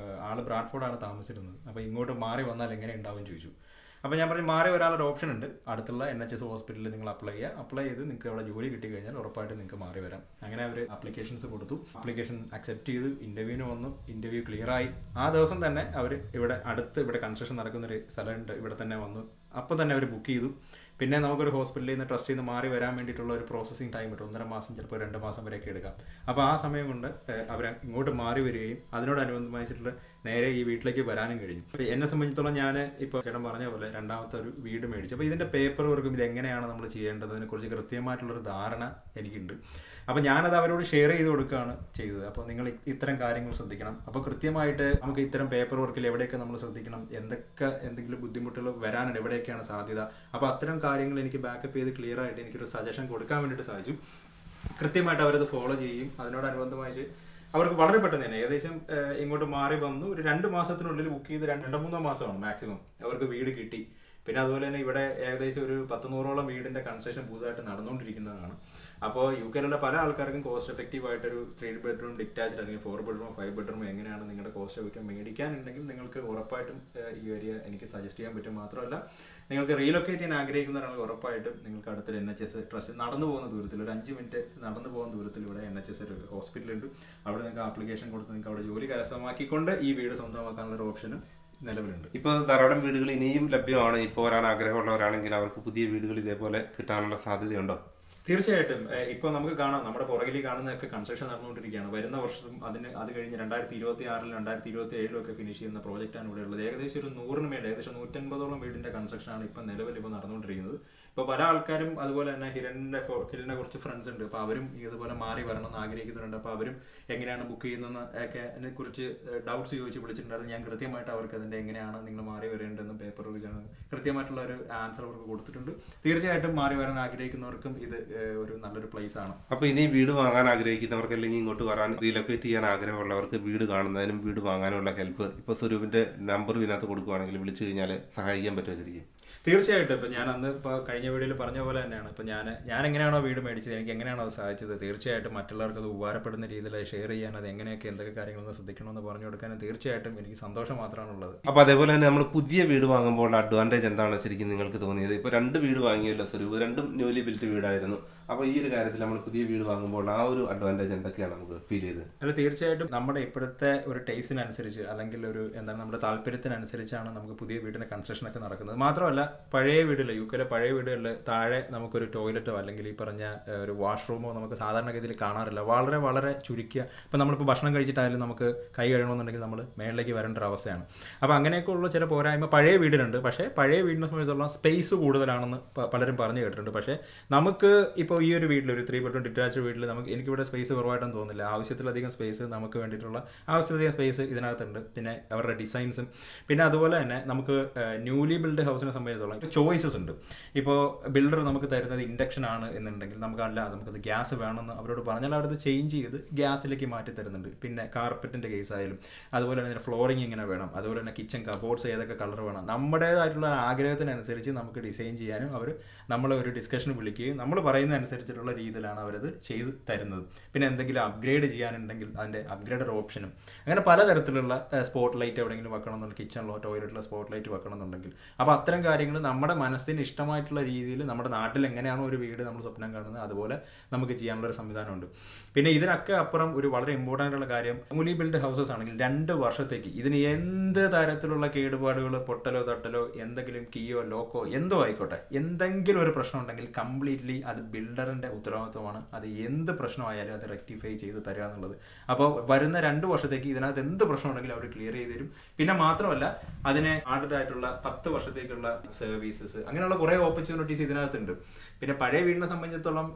ആള് ബ്രാഡ്ഫോർഡാണ് താമസിച്ചിരുന്നത്, അപ്പോൾ ഇങ്ങോട്ട് മാറി വന്നാൽ എങ്ങനെ ഉണ്ടാവും ചോദിച്ചു. അപ്പോൾ ഞാൻ പറഞ്ഞു, മാറി വരാനൊരു ഓപ്ഷൻ ഉണ്ട്, അടുത്തുള്ള NHS ഹോസ്പിറ്റലിൽ നിങ്ങൾ അപ്ലൈ ചെയ്ത് നിങ്ങൾക്ക് അവിടെ ജോലി കിട്ടി കഴിഞ്ഞാൽ ഉറപ്പായിട്ട് നിങ്ങൾക്ക് മാറി വരാം. അങ്ങനെ അവർ ആപ്ലിക്കേഷൻസ് കൊടുത്തു, ആപ്ലിക്കേഷൻ അക്സെപ്റ്റ് ചെയ്തു, ഇൻ്റർവ്യൂവിന് വന്നു, ഇൻ്റർവ്യൂ ക്ലിയറായി. ആ ദിവസം തന്നെ അവർ ഇവിടെ കൺസ്ട്രക്ഷൻ നടക്കുന്നൊരു സ്ഥലമുണ്ട്, ഇവിടെ തന്നെ വന്നു. അപ്പോൾ തന്നെ അവർ ബുക്ക് ചെയ്തു. പിന്നെ നമുക്കൊരു ഹോസ്പിറ്റലിൽ നിന്ന് ട്രസ്റ്റ് ചെയ്ത് മാറി വരാൻ വേണ്ടിയിട്ടുള്ള ഒരു പ്രോസസ്സിങ് ടൈം കിട്ടും, 1.5 മാസം ചിലപ്പോൾ 2 മാസം വരെയൊക്കെ എടുക്കാം. അപ്പോൾ ആ സമയം കൊണ്ട് അവർ ഇങ്ങോട്ട് മാറി വരികയും അതിനോടനുബന്ധമായിട്ടുള്ള നേരെ ഈ വീട്ടിലേക്ക് വരാനും കഴിഞ്ഞു. അപ്പോൾ എന്നെ സംബന്ധിച്ചിടത്തോളം ഞാൻ ഇപ്പോൾ ചേട്ടൻ പറഞ്ഞ പോലെ 2ാമത്തെ ഒരു വീട് മേടിച്ചു. അപ്പോൾ ഇതിൻ്റെ പേപ്പർ വർക്കും ഇതെങ്ങനെയാണ് നമ്മൾ ചെയ്യേണ്ടതിനെക്കുറിച്ച് കൃത്യമായിട്ടുള്ളൊരു ധാരണ എനിക്കുണ്ട്. അപ്പോൾ ഞാനത് അവരോട് ഷെയർ ചെയ്ത് കൊടുക്കുകയാണ് ചെയ്തത്. അപ്പോൾ നിങ്ങൾ ഇത്തരം കാര്യങ്ങൾ ശ്രദ്ധിക്കണം. അപ്പോൾ കൃത്യമായിട്ട് നമുക്ക് ഇത്തരം പേപ്പർ വർക്കിൽ എവിടെയൊക്കെ നമ്മൾ ശ്രദ്ധിക്കണം, എന്തെങ്കിലും ബുദ്ധിമുട്ടുകൾ വരാനുണ്ട്, എവിടെയൊക്കെയാണ് സാധ്യത. അപ്പോൾ അത്തരം കാര്യങ്ങൾ എനിക്ക് ബാക്കപ്പ് ചെയ്ത് ക്ലിയർ ആയിട്ട് എനിക്കൊരു സജഷൻ കൊടുക്കാൻ വേണ്ടിയിട്ട് സാധിച്ചു. കൃത്യമായിട്ട് അവരത് ഫോളോ ചെയ്യും. അതിനോടനുബന്ധമായിട്ട് അവർക്ക് വളരെ പെട്ടെന്ന് തന്നെ ഏകദേശം ഇങ്ങോട്ട് മാറി വന്നു ഒരു 2 മാസത്തിനുള്ളിൽ ബുക്ക് ചെയ്ത് 2-3 മാസമാണ് മാക്സിമം അവർക്ക് വീട് കിട്ടി. പിന്നെ അതുപോലെ തന്നെ ഇവിടെ ഏകദേശം ഒരു 100-100ഓളം വീടിന്റെ കൺസ്ട്രക്ഷൻ പുതുതായിട്ട് നടന്നുകൊണ്ടിരിക്കുന്നതാണ്. അപ്പോൾ UK പല ആൾക്കാർക്കും കോസ്റ്റ് എഫക്റ്റീവ് ആയിട്ടൊരു 3 ബെഡ്റൂം ഡിറ്റാച്ച്ഡ് അല്ലെങ്കിൽ 4 ബെഡ്റൂം 5 ബെഡ്റൂം എങ്ങനെയാണ് നിങ്ങളുടെ കോസ്റ്റ് എഫക്റ്റീവ് മേടിക്കാനുണ്ടെങ്കിൽ നിങ്ങൾക്ക് ഉറപ്പായിട്ടും ഈ ഏരിയ എനിക്ക് സജസ്റ്റ് ചെയ്യാൻ പറ്റും. മാത്രമല്ല നിങ്ങൾക്ക് റീലൊക്കേറ്റ് ചെയ്യാൻ ആഗ്രഹിക്കുന്നവരാണെങ്കിൽ ഉറപ്പായിട്ടും നിങ്ങൾക്ക് അടുത്തൊരു NHS ട്രസ്റ്റ് നടന്നു പോകുന്ന ദൂരത്തിൽ ഒരു 5 മിനിറ്റ് നടന്നു പോകുന്ന ദൂരത്തിൽ ഇവിടെ NHS ഒരു ഹോസ്പിറ്റലുണ്ട്. അവിടെ നിങ്ങൾക്ക് ആപ്ലിക്കേഷൻ കൊടുത്ത് നിങ്ങൾക്ക് അവിടെ ജോലി കരസ്ഥമാക്കിക്കൊണ്ട് ഈ വീട് സ്വന്തമാക്കാനുള്ള ഒരു ഓപ്ഷനും നിലവിലുണ്ട്. ഇപ്പോൾ ധാരാളം വീടുകൾ ഇനിയും ലഭ്യമാണ്. ഇപ്പോൾ വരാൻ ആഗ്രഹമുള്ളവരാണെങ്കിൽ അവർക്ക് പുതിയ വീടുകൾ ഇതേപോലെ കിട്ടാനുള്ള സാധ്യതയുണ്ടോ? തീർച്ചയായിട്ടും. ഇപ്പോൾ നമുക്ക് കാണാം നമ്മുടെ പുറകിൽ കാണുന്നതൊക്കെ കൺസ്ട്രക്ഷൻ നടന്നുകൊണ്ടിരിക്കുകയാണ്. വരുന്ന വർഷം അത് കഴിഞ്ഞ് 2026-ലും 2027-ലും ഒക്കെ ഫിനിഷ് ചെയ്യുന്ന പ്രോജക്റ്റാണ് ഇവിടെ ഉള്ളത്. ഏകദേശം ഒരു 100-ന് മേലെ ഏകദേശം 150ഓളം വീടിന്റെ കൺസ്ട്രക്ഷനാണ് ഇപ്പം നിലവിൽ ഇപ്പോൾ നടന്നുകൊണ്ടിരിക്കുന്നത്. ഇപ്പോൾ പല ആൾക്കാരും അതുപോലെ തന്നെ ഹിരലിനെ കുറച്ച് ഫ്രണ്ട്സ് ഉണ്ട്. അപ്പോൾ അവരും ഇതുപോലെ മാറി വരണം എന്ന് ആഗ്രഹിക്കുന്നുണ്ട്. അപ്പോൾ അവരും എങ്ങനെയാണ് ബുക്ക് ചെയ്യുന്നതെന്ന് ഒക്കെ അതിനെക്കുറിച്ച് ഡൗട്ട്സ് ചോദിച്ച് വിളിച്ചിട്ടുണ്ടായിരുന്നു. ഞാൻ കൃത്യമായിട്ട് അവർക്ക് അതിൻ്റെ എങ്ങനെയാണ് നിങ്ങൾ മാറി വരേണ്ടതെന്നും പേപ്പർ കൃത്യമായിട്ടുള്ള ഒരു ആൻസർ അവർക്ക് കൊടുത്തിട്ടുണ്ട്. തീർച്ചയായിട്ടും മാറി വരാൻ ആഗ്രഹിക്കുന്നവർക്കും ഇത് ഒരു നല്ലൊരു പ്ലേസ് ആണ്. അപ്പോൾ ഇനി വീട് വാങ്ങാൻ ആഗ്രഹിക്കുന്നവർക്ക് അല്ലെങ്കിൽ ഇങ്ങോട്ട് വരാൻ റീലൊക്കേറ്റ് ചെയ്യാൻ ആഗ്രഹമുള്ളവർക്ക് വീട് കാണുന്നതിനും വീട് വാങ്ങാനുള്ള ഹെൽപ്പ് ഇപ്പോൾ സ്വരൂപിന്റെ നമ്പർ ഇതിനകത്ത് കൊടുക്കുകയാണെങ്കിൽ വിളിച്ചു കഴിഞ്ഞാൽ സഹായിക്കാൻ പറ്റുമോ? ശരിക്കും തീർച്ചയായിട്ടും. ഇപ്പം ഞാൻ അന്ന് ഇപ്പോൾ കഴിഞ്ഞ വീഡിയോയിൽ പറഞ്ഞ പോലെ തന്നെയാണ്. ഇപ്പം ഞാൻ എങ്ങനെയാണോ വീട് മേടിച്ചത്, എനിക്ക് എങ്ങനെയാണോ അത് സഹായിച്ചത്, തീർച്ചയായിട്ടും മറ്റുള്ളവർക്ക് അത് ഉപകാരപ്പെടുന്ന രീതിയിൽ ഷെയർ ചെയ്യാൻ അത് എങ്ങനെയൊക്കെ എന്തൊക്കെ കാര്യങ്ങളൊന്ന് ശ്രദ്ധിക്കണമെന്ന് പറഞ്ഞു കൊടുക്കാനും തീർച്ചയായിട്ടും എനിക്ക് സന്തോഷം മാത്രമാണുള്ളത്. അപ്പോൾ അതേപോലെ തന്നെ നമ്മൾ പുതിയ വീട് വാങ്ങുമ്പോൾ അഡ്വാൻറ്റേജ് എന്താണ് ശരിക്കും നിങ്ങൾക്ക് തോന്നിയത്? ഇപ്പോൾ 2 വീട് വാങ്ങിയല്ലോ സ്വരൂപ്, 2ഉം ന്യൂലി ബിൽറ്റ് വീടായിരുന്നു. അപ്പോൾ ഈ ഒരു കാര്യത്തിൽ നമ്മൾ പുതിയ വീട് വാങ്ങുമ്പോൾ ആ ഒരു അഡ്വാൻറ്റേജ് എന്തൊക്കെയാണ് നമുക്ക് ഫീൽ ചെയ്തത്? അല്ല, തീർച്ചയായിട്ടും നമ്മുടെ ഇപ്പോഴത്തെ ഒരു ടേസ്റ്റിനനുസരിച്ച് അല്ലെങ്കിൽ ഒരു എന്താണ് നമ്മുടെ താല്പര്യത്തിനനുസരിച്ചാണ് നമുക്ക് പുതിയ വീടിന്റെ കൺസ്ട്രക്ഷനൊക്കെ നടക്കുന്നത്. മാത്രമല്ല പഴയ വീടുകളിൽ UK പഴയ വീടുകളിൽ താഴെ നമുക്കൊരു ടോയ്ലറ്റോ അല്ലെങ്കിൽ ഈ പറഞ്ഞ ഒരു വാഷ്റൂമോ നമുക്ക് സാധാരണഗതിയിൽ കാണാറില്ല. വളരെ വളരെ ചുരുക്കിയ. ഇപ്പം നമ്മളിപ്പോൾ ഭക്ഷണം കഴിച്ചിട്ടായാലും നമുക്ക് കൈ കഴുകണമെന്നുണ്ടെങ്കിൽ നമ്മൾ മേളിലേക്ക് വരേണ്ട ഒരു അവസ്ഥയാണ്. അപ്പോൾ അങ്ങനെയൊക്കെ ഉള്ള ചില പോരായ്മ പഴയ വീടിനുണ്ട്. പക്ഷേ പഴയ വീടിനെ സംബന്ധിച്ചിടത്തോളം സ്പേസ് കൂടുതലാണെന്ന് പലരും പറഞ്ഞു കേട്ടിട്ടുണ്ട്. പക്ഷേ നമുക്ക് ഇപ്പോൾ ഈ ഒരു വീട്ടിൽ ഒരു 3 ബെഡ്റൂം ഡിറ്റാച്ച്ഡ് വീട്ടിൽ എനിക്കിവിടെ സ്പേസ് കുറവായിട്ടൊന്നും തോന്നുന്നില്ല. ആവശ്യത്തിലധികം സ്പേസ് നമുക്ക് വേണ്ടിയിട്ടുള്ള ആവശ്യത്തിലധികം സ്പേസ് ഇതിനകത്തുണ്ട്. പിന്നെ അവരുടെ ഡിസൈൻസും പിന്നെ അതുപോലെ തന്നെ നമുക്ക് ന്യൂലി ബിൽഡ് ഹൗസിനെ സംബന്ധിച്ചിടത്തോളം ചോയ്സസ് ഉണ്ട്. ഇപ്പോൾ ബിൽഡർ നമുക്ക് തരുന്നത് ഇൻഡക്ഷൻ ആണ് എന്നുണ്ടെങ്കിൽ നമുക്കത് ഗ്യാസ് വേണമെന്ന് അവരോട് പറഞ്ഞാൽ അവരത് ചേഞ്ച് ചെയ്ത് ഗ്യാസിലേക്ക് മാറ്റി തരുന്നുണ്ട്. പിന്നെ കാർപ്പറ്റിൻ്റെ കേസ് ആയാലും അതുപോലെ തന്നെ ഫ്ലോറിങ് ഇങ്ങനെ വേണം, അതുപോലെ തന്നെ കിച്ചൺ കബോർഡ്സ് ഏതൊക്കെ കളർ വേണം, നമ്മുടേതായിട്ടുള്ള ആഗ്രഹത്തിനനുസരിച്ച് നമുക്ക് ഡിസൈൻ ചെയ്യാനും അവർ നമ്മളെ ഒരു ഡിസ്കഷന് വിളിക്കുകയും നമ്മൾ പറയുന്ന അനുസരിച്ചിട്ടുള്ള രീതിയിലാണ് അവരത് ചെയ്ത് തരുന്നത്. പിന്നെ എന്തെങ്കിലും അപ്ഗ്രേഡ് ചെയ്യാനുണ്ടെങ്കിൽ അതിൻ്റെ അപ്ഗ്രേഡർ ഓപ്ഷനും അങ്ങനെ പലതരത്തിലുള്ള സ്പോട്ട് ലൈറ്റ് എവിടെയെങ്കിലും വെക്കണമെന്നുണ്ടെങ്കിൽ കിച്ചണിലോ ടോയ്ലറ്റിലോ സ്പോട്ട് ലൈറ്റ് വെക്കണമെന്നുണ്ടെങ്കിൽ അപ്പോൾ അത്തരം കാര്യങ്ങൾ നമ്മുടെ മനസ്സിന് ഇഷ്ടമായിട്ടുള്ള രീതിയിൽ നമ്മുടെ നാട്ടിൽ എങ്ങനെയാണോ ഒരു വീട് നമ്മൾ സ്വപ്നം കാണുന്നത് അതുപോലെ നമുക്ക് ചെയ്യാനുള്ളൊരു സംവിധാനമുണ്ട്. പിന്നെ ഇതിനൊക്കെ അപ്പുറം ഒരു വളരെ ഇമ്പോർട്ടൻ്റ് ആയിട്ടുള്ള കാര്യം ന്യൂലി ബിൽഡ് ഹൗസസ് ആണെങ്കിൽ 2 വർഷത്തേക്ക് ഇതിന് എന്ത് തരത്തിലുള്ള കേടുപാടുകൾ പൊട്ടലോ തട്ടലോ എന്തെങ്കിലും കീയോ ലോക്കോ എന്തോ ആയിക്കോട്ടെ എന്തെങ്കിലും ഒരു പ്രശ്നം ഉണ്ടെങ്കിൽ കംപ്ലീറ്റ്ലി അത് ബിൽഡറിൻ്റെ ഉത്തരവാദിത്വമാണ്. അത് എന്ത് പ്രശ്നമായാലും അത് റെക്ടിഫൈ ചെയ്ത് തരിക എന്നുള്ളത്. അപ്പോൾ വരുന്ന 2 വർഷത്തേക്ക് ഇതിനകത്ത് എന്ത് പ്രശ്നം ഉണ്ടെങ്കിലും അവർ ക്ലിയർ ചെയ്ത് തരും. പിന്നെ മാത്രമല്ല അതിനെ ആഡഡ് ആയിട്ടുള്ള 10 വർഷത്തേക്കുള്ള സർവീസസ് അങ്ങനെയുള്ള കുറേ ഓപ്പർച്യൂണിറ്റീസ് ഇതിനകത്തുണ്ട്. പിന്നെ പഴയ വീടിനെ സംബന്ധിച്ചിടത്തോളം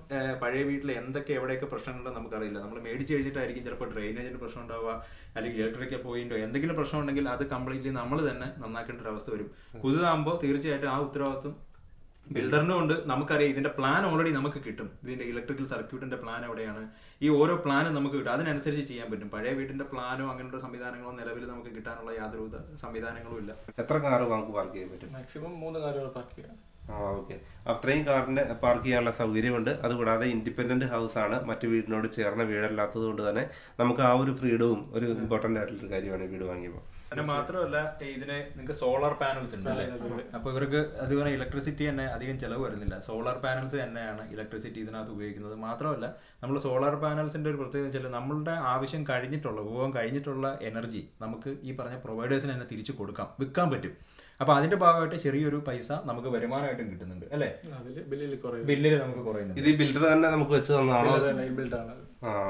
പഴയ വീട്ടിൽ എന്തൊക്കെ എവിടെയൊക്കെ പ്രശ്നങ്ങളുണ്ടെന്ന് നമുക്കറിയില്ല. നമ്മൾ മേടിച്ച് കഴിഞ്ഞിട്ടായിരിക്കും ചിലപ്പോൾ ഡ്രെയിനേജിന് പ്രശ്നം ഉണ്ടാവുക അല്ലെങ്കിൽ ഇലക്ട്രിക്കൽ പോയിന്റോ എന്തെങ്കിലും പ്രശ്നം ഉണ്ടെങ്കിൽ അത് കംപ്ലീറ്റ്ലി നമ്മൾ തന്നെ നന്നാക്കേണ്ട ഒരു അവസ്ഥ വരും. പുതുതാകുമ്പോൾ തീർച്ചയായിട്ടും ആ ഉത്തരവാദിത്വം ബിൽഡറിനും ഉണ്ട്. നമുക്കറിയാം ഇതിന്റെ പ്ലാൻ ഓൾറെഡി നമുക്ക് കിട്ടും. ഇതിന്റെ ഇലക്ട്രിക്കൽ സർക്യൂട്ടിന്റെ പ്ലാൻ എവിടെയാണ്, ഈ ഓരോ പ്ലാനും നമുക്ക് കിട്ടും. അതിനനുസരിച്ച് ചെയ്യാൻ പറ്റും. പഴയ വീടിന്റെ പ്ലാനോ അങ്ങനെയുള്ള സംവിധാനങ്ങളോ നിലവിൽ നമുക്ക് കിട്ടാനുള്ള യാതൊരു സംവിധാനങ്ങളും ഇല്ല. എത്ര കാറ് നമുക്ക് പാർക്ക് ചെയ്യാൻ പറ്റും? മാക്സിമം 3 കാറുകൾ പാർക്ക് ചെയ്യാം. ഓക്കെ. അത്രയും കാറിന് പാർക്ക് ചെയ്യാനുള്ള സൗകര്യമുണ്ട്. അതുകൂടാതെ ഇൻഡിപെൻഡന്റ് ഹൗസ് ആണ്, മറ്റു വീടിനോട് ചേർന്ന വീടല്ലാത്തത് കൊണ്ട് തന്നെ നമുക്ക് ആ ഒരു ഫ്രീഡവും ഒരു ഇമ്പോർട്ടൻ്റ് ആയിട്ടുള്ളൊരു കാര്യമാണ് വീട് വാങ്ങിയപ്പോൾ. പിന്നെ മാത്രമല്ല ഇതിന് നിങ്ങൾക്ക് സോളാർ പാനൽസ് ഉണ്ട് അല്ലേ? അപ്പോൾ ഇവർക്ക് അതുപോലെ ഇലക്ട്രിസിറ്റി തന്നെ അധികം ചിലവ് വരുന്നില്ല. സോളാർ പാനൽസ് തന്നെയാണ് ഇലക്ട്രിസിറ്റി ഇതിനകത്ത് ഉപയോഗിക്കുന്നത്. മാത്രമല്ല നമ്മൾ സോളാർ പാനൽസിന്റെ ഒരു പ്രത്യേകത വെച്ചാൽ നമ്മളുടെ ആവശ്യം കഴിഞ്ഞിട്ടുള്ള ഉപഭോഗം കഴിഞ്ഞിട്ടുള്ള എനർജി നമുക്ക് ഈ പറഞ്ഞ പ്രൊവൈഡേഴ്സിന് തന്നെ തിരിച്ചു കൊടുക്കാം, വിൽക്കാൻ പറ്റും. അപ്പോൾ അതിന്റെ ഭാഗമായിട്ട് ചെറിയൊരു പൈസ നമുക്ക് വരുമാനമായിട്ടും കിട്ടുന്നുണ്ട് അല്ലേ? ബില്ലിൽ നമുക്ക് കുറയുന്നുണ്ട്. ഇത് ബിൽഡർ തന്നെ നമുക്ക് വെച്ച് തന്നതാണോ?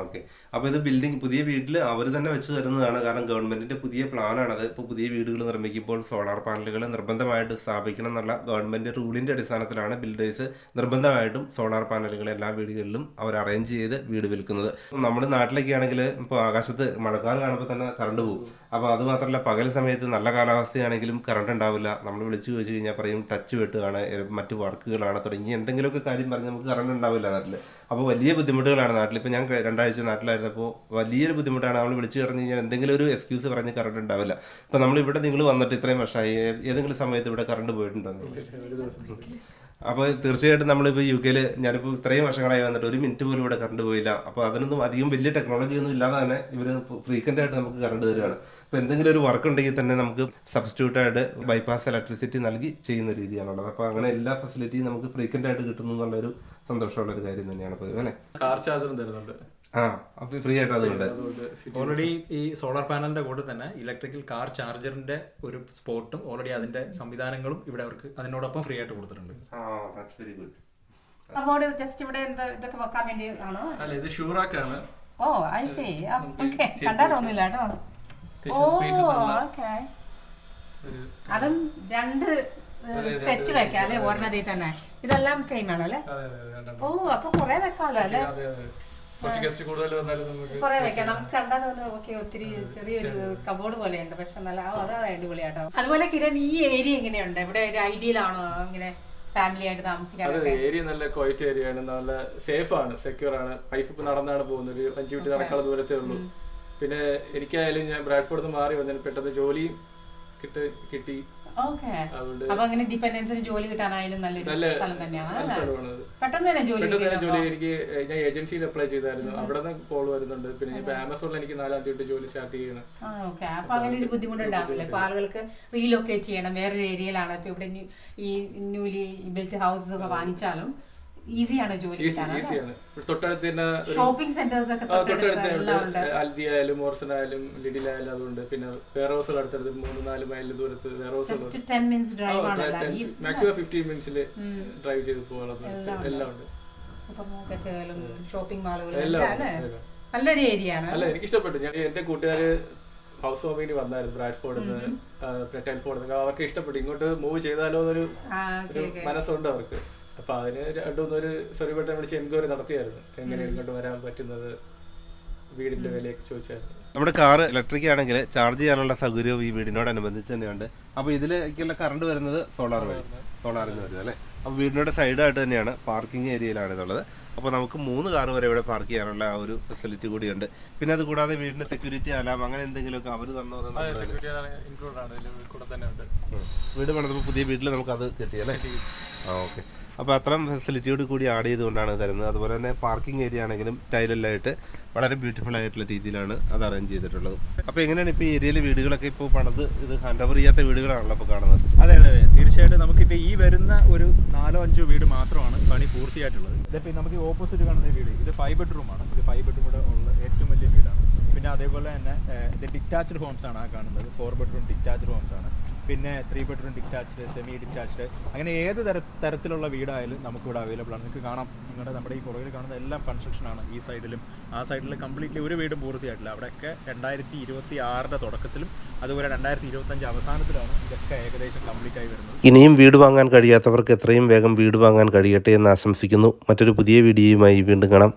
ഓക്കെ. അപ്പോൾ ഇത് പുതിയ വീട്ടിൽ അവർ തന്നെ വെച്ച് തരുന്നതാണ്. കാരണം ഗവൺമെന്റിന്റെ പുതിയ പ്ലാനാണത്. ഇപ്പോൾ പുതിയ വീടുകൾ നിർമ്മിക്കുമ്പോൾ സോളാർ പാനലുകൾ നിർബന്ധമായിട്ട് സ്ഥാപിക്കണം എന്നുള്ള ഗവൺമെന്റ് റൂളിന്റെ അടിസ്ഥാനത്തിലാണ് ബിൽഡേഴ്സ് നിർബന്ധമായിട്ടും സോളാർ പാനലുകൾ എല്ലാ വീടുകളിലും അവർ അറേഞ്ച് ചെയ്ത് വീട് വിൽക്കുന്നത്. നമ്മുടെ നാട്ടിലൊക്കെ ആണെങ്കിൽ ഇപ്പോൾ ആകാശത്ത് മഴക്കാലം കാണുമ്പോൾ തന്നെ കറണ്ട് പോകും. അപ്പോൾ അത് മാത്രമല്ല പകൽ സമയത്ത് നല്ല കാലാവസ്ഥയാണെങ്കിലും കറണ്ട് ഉണ്ടാവില്ല. നമ്മൾ വിളിച്ചു ചോദിച്ചു കഴിഞ്ഞാൽ പറയും ടച്ച് വെട്ടുകയാണ്, മറ്റു വർക്കുകളാണ് തുടങ്ങി എന്തെങ്കിലുമൊക്കെ കാര്യം പറഞ്ഞ് നമുക്ക് കറണ്ട് ഉണ്ടാവില്ല നാട്ടിൽ. അപ്പോൾ വലിയ ബുദ്ധിമുട്ടുകളാണ് നാട്ടിൽ. ഇപ്പോൾ ഞാൻ 2 ആഴ്ച നാട്ടിലായിരുന്നപ്പോൾ വലിയൊരു ബുദ്ധിമുട്ടാണ്. നമ്മൾ വിളിച്ചു പറഞ്ഞു കഴിഞ്ഞാൽ എന്തെങ്കിലും ഒരു എക്സ്ക്യൂസ് പറഞ്ഞ് കറണ്ട് ഉണ്ടാവില്ല. ഇപ്പോൾ നമ്മളിവിടെ നിങ്ങൾ വന്നിട്ട് ഇത്രയും വർഷമായി, ഏതെങ്കിലും സമയത്ത് ഇവിടെ കറണ്ട് പോയിട്ടുണ്ടോ? അപ്പോൾ തീർച്ചയായിട്ടും നമ്മളിപ്പോൾ UK ഞാനിപ്പോൾ ഇത്രയും വർഷങ്ങളായി വന്നിട്ട് 1 മിനിറ്റ് പോലും ഇവിടെ കറണ്ട് പോയില്ല. അപ്പോൾ അതിനൊന്നും അധികം വലിയ ടെക്നോളജി ഒന്നും ഇല്ലാതെ തന്നെ ഇവർ ഫ്രീക്വൻ്റ് ആയിട്ട് നമുക്ക് കറണ്ട് തരികയാണ്. അപ്പോൾ എന്തെങ്കിലും ഒരു വർക്ക് ഉണ്ടെങ്കിൽ തന്നെ നമുക്ക് സബ്സ്റ്റിറ്റ്യൂട്ടായിട്ട് ബൈപ്പാസ് ഇലക്ട്രിസിറ്റി നൽകി ചെയ്യുന്ന രീതിയാണുള്ളത്. അപ്പോൾ അങ്ങനെ എല്ലാ ഫെസിലിറ്റിയും നമുക്ക് ഫ്രീക്വൻ്റ് ആയിട്ട് കിട്ടുന്നു എന്നുള്ളൊരു സന്തോഷമുള്ളൊരു കാര്യം തന്നെയാണ് പൊതുവെ അല്ലേ. കാർ ചാർജറും തരുന്നുണ്ട്. അപ്പോൾ ഫ്രീ ആയിട്ട് അതുകൊണ്ട് ഓൾറെഡി ഈ സോളാർ പാനലിന്റെ കൂടെ തന്നെ ഇലക്ട്രിക്കൽ കാർ ചാർജറിന്റെ ഒരു സ്പോട്ടും ഓൾറെഡി അതിന്റെ സംവിധാനങ്ങളും ഇവിടെ അവർക്ക് അതിനോടൊപ്പം ഫ്രീ ആയിട്ട് കൊടുത്തിട്ടുണ്ട്. Very good. കബോർഡ് ജസ്റ്റ് ഇവിടെ ഇതൊക്കെ വെക്കാൻ വേണ്ടി ആണോ? അല്ല, ഇത് ഷൂറാക്കാണ്. ഓ ഐ സീ. ഓക്കെ, കണ്ടാ തോന്നില്ല കേട്ടോ. ഓ ഓക്കെ. അതും 2 സെറ്റ് വെക്കാം അല്ലേ ഒരെണ്ണത്തിൽ തന്നെ? ഇതെല്ലാം സെയിം ആണോ അല്ലേ? ഓ അപ്പൊ കുറെ വെക്കാമല്ലോ അല്ലേ? കുറെ വെക്കാം. നമുക്ക് കണ്ടാൽ തോന്നുന്നു ഓക്കെ ഒത്തിരി ചെറിയൊരു കബോർഡ് പോലെയുണ്ട്, പക്ഷെ നല്ല അത് അടിപൊളിയാട്ടോ. അതുപോലെ കിരൺ, ഈ ഏരിയ എങ്ങനെയുണ്ട്? ഇവിടെ ഒരു ഐഡിയൽ ആണോ ഇങ്ങനെ ഫാമിലി ആയിട്ട് താമസിക്കാനൊക്കെ? ഏരിയ നല്ല ക്വയറ്റ് ഏരിയ ആണ്, നല്ല സേഫ് ആണ്, സെക്യൂർ ആണ്. വൈഫ് ഇപ്പൊ നടന്നാണ് പോകുന്നത്, ഒരു 5 മിനിറ്റ് നടക്കാനുള്ള ദൂരത്തേ ഉള്ളൂ. പിന്നെ എനിക്കായാലും ഞാൻ ബ്രാഡ്ഫോർഡിൽ നിന്ന് മാറി വന്നതിന് പെട്ടെന്ന് ജോലിയും കിട്ടി. ഓക്കെ, അപ്പൊ അങ്ങനെ ഡിപെൻഡൻസിന് ജോലി കിട്ടാനായാലും നല്ലൊരു സ്ഥലം തന്നെയാണ്. പെട്ടെന്ന് തന്നെ ജോലി. എനിക്ക് ഞാൻ ഏജൻസിയിൽ അപ്ലൈ ചെയ്തായിരുന്നു, അവിടെ നിന്ന് കോൾ വരുന്നുണ്ട്. പിന്നെ ഇപ്പൊ ആമസോണിൽ എനിക്ക് 4-ാം തീയതി ജോലി സ്റ്റാർട്ട് ചെയ്യണം. ഓക്കെ, അപ്പൊ അങ്ങനെ ഒരു ബുദ്ധിമുട്ടുണ്ടാവില്ല. ഇപ്പൊ ആളുകൾക്ക് റീലൊക്കേറ്റ് ചെയ്യണം, വേറൊരു ഏരിയയിലാണ്. ഇപ്പൊ ഇവിടെ ഈ ന്യൂലി ബിൽറ്റ് ഹൗസസ് ഒക്കെ വാങ്ങിച്ചാലും ഈസിയാണ് ജോലി കിട്ടാൻ. തൊട്ടടുത്ത് തന്നെ ഷോപ്പിംഗ് സെന്റേഴ്സ് ഒക്കെ അൽദിയായാലും മോർസനായാലും ലിഡിലായാലും അതുകൊണ്ട്. പിന്നെ വെയർ ഹൗസുകൾ അടുത്തടുത്ത് 3-4 മൈൽ ദൂരത്ത് വെയർ ഹൗസ്. 10 മിനിറ്റ്സ് ഡ്രൈവ് ആണ്, മാക്സിമം 15 മിനിറ്റ്സിൽ ഡ്രൈവ് ചെയ്ത് പോകാനുള്ള എല്ലാം ഉണ്ട്. സൂപ്പർ മാർക്കറ്റുകളും ഷോപ്പിംഗ് മാളുകളും എല്ലാം നല്ലൊരു ഏരിയ ആണ്. അല്ല, എനിക്ക് ഇഷ്ടപ്പെട്ടു. ഞാൻ എന്റെ കൂട്ടുകാര് ഹൗസ് വാമിങ്ങിന് വന്നായിരുന്നു ബ്രാഡ്ഫോർഡിൽ നിന്ന്, ടെൻഫോർഡിൽ നിന്ന്. അവർക്ക് ഇഷ്ടപ്പെട്ടു. ഇങ്ങോട്ട് മൂവ് ചെയ്താലോ എന്നൊരു മനസ്സുണ്ട് അവർക്ക്. അപ്പൊ അതിന് 2-3 സെലിബ്രിറ്റി വിളിച്ച് എൻക്വയറി നടത്തിയായിരുന്നു, എങ്ങനെയാണ് ഇങ്ങോട്ട് വരാൻ പറ്റുന്നത്, വീടിന്റെ വിലയൊക്കെ ചോദിച്ചായിരുന്നു. നമ്മുടെ കാർ ഇലക്ട്രിക് ആണെങ്കിൽ ചാർജ് ചെയ്യാനുള്ള സൗകര്യവും ഈ വീടിനോടനുബന്ധിച്ച് തന്നെയുണ്ട്. അപ്പോൾ ഇതിലേക്കുള്ള കറണ്ട് വരുന്നത് സോളാറിൽ നിന്ന് വരുന്നത് അല്ലേ. അപ്പോൾ വീടിനോട് സൈഡായിട്ട് തന്നെയാണ് പാർക്കിംഗ് ഏരിയയിലാണ് ഇതുള്ളത്. അപ്പോൾ നമുക്ക് 3 കാർ വരെ ഇവിടെ പാർക്ക് ചെയ്യാനുള്ള ആ ഒരു ഫെസിലിറ്റി കൂടിയുണ്ട്. പിന്നെ അത് കൂടാതെ വീടിന്റെ സെക്യൂരിറ്റി അലാം അങ്ങനെ എന്തെങ്കിലുമൊക്കെ അവർ തന്നോ? വീട് പണിതപ്പോൾ പുതിയ വീട്ടിൽ നമുക്ക് അത് കിട്ടിയല്ലേ. ഓക്കെ, അപ്പോൾ അത്രയും ഫെസിലിറ്റിയോട് കൂടി ആഡ് ചെയ്തുകൊണ്ടാണ് തരുന്നത്. അതുപോലെ തന്നെ പാർക്കിംഗ് ഏരിയ ആണെങ്കിലും ടൈലെല്ലായിട്ട് വളരെ ബ്യൂട്ടിഫുൾ ആയിട്ടുള്ള രീതിയിലാണ് അത് അറേഞ്ച് ചെയ്തിട്ടുള്ളത്. അപ്പോൾ എങ്ങനെയാണ് ഇപ്പോൾ ഈ ഏരിയയിലെ വീടുകളൊക്കെ ഇപ്പോൾ പണിത് ഇത് ഹാൻഡ് ഓവർ ചെയ്യാത്ത വീടുകളാണല്ലോ ഇപ്പോൾ കാണുന്നത്? അതെ, തീർച്ചയായിട്ടും നമുക്കിപ്പോൾ ഈ വരുന്ന ഒരു 4-5 വീട് മാത്രമാണ് പണി പൂർത്തിയായിട്ടുള്ളത്. ഇതിപ്പോൾ നമുക്ക് ഓപ്പോസിറ്റ് കാണുന്ന വീട് ഇത് 5 ബെഡ്റൂമാണ്. ഇത് 5 ബെഡ്റൂം കൂടെ ഉള്ള ഏറ്റവും വലിയ വീടാണ്. പിന്നെ അതേപോലെ തന്നെ ഇത് ഡിറ്റാച്ച്ഡ് ഹോംസ് ആണ് ആ കാണുന്നത്. 4 ബെഡ്റൂം ഡിറ്റാച്ച്ഡ് ഹോംസ് ആണ്. പിന്നെ 3 ബെഡ്റൂം ഡിറ്റാച്ച്ഡ്, സെമി ഡിറ്റാച്ച്ഡ്, അങ്ങനെ ഏത് തരത്തിലുള്ള വീടായാലും നമുക്കിവിടെ അവൈലബിൾ ആണ്. നിങ്ങൾക്ക് കാണാം, നമ്മുടെ ഈ പുറകിൽ കാണുന്ന എല്ലാം കൺസ്ട്രക്ഷനാണ്. ഈ സൈഡിലും ആ സൈഡിലും കംപ്ലീറ്റ്ലി ഒരു വീടും പൂർത്തിയായിട്ടില്ല. അവിടെയൊക്കെ 2026 തുടക്കത്തിലും അതുപോലെ 2025 അവസാനത്തിലാണ് ഇതൊക്കെ ഏകദേശം കംപ്ലീറ്റ് ആയി വരുന്നത്. ഇനിയും വീട് വാങ്ങാൻ കഴിയാത്തവർക്ക് എത്രയും വേഗം വീട് വാങ്ങാൻ കഴിയട്ടെ എന്ന് ആശംസിക്കുന്നു. മറ്റൊരു പുതിയ വീഡിയോയുമായി വീണ്ടും കാണാം.